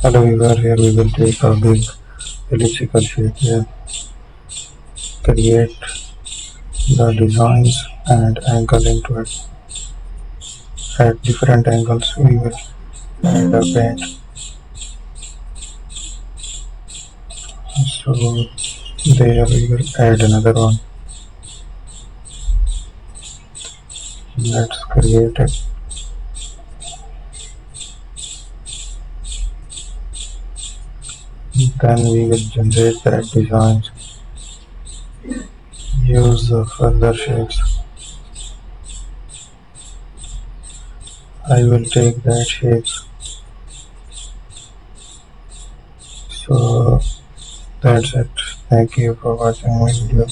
Hello viewer, here we will take a big elliptical shape here, create the designs and angle into it. At different angles we will add a paint. So there we will add another one. Let's create it. Then we will generate that design. Use the further shapes. I will take that shape. So that's it. Thank you for watching my video.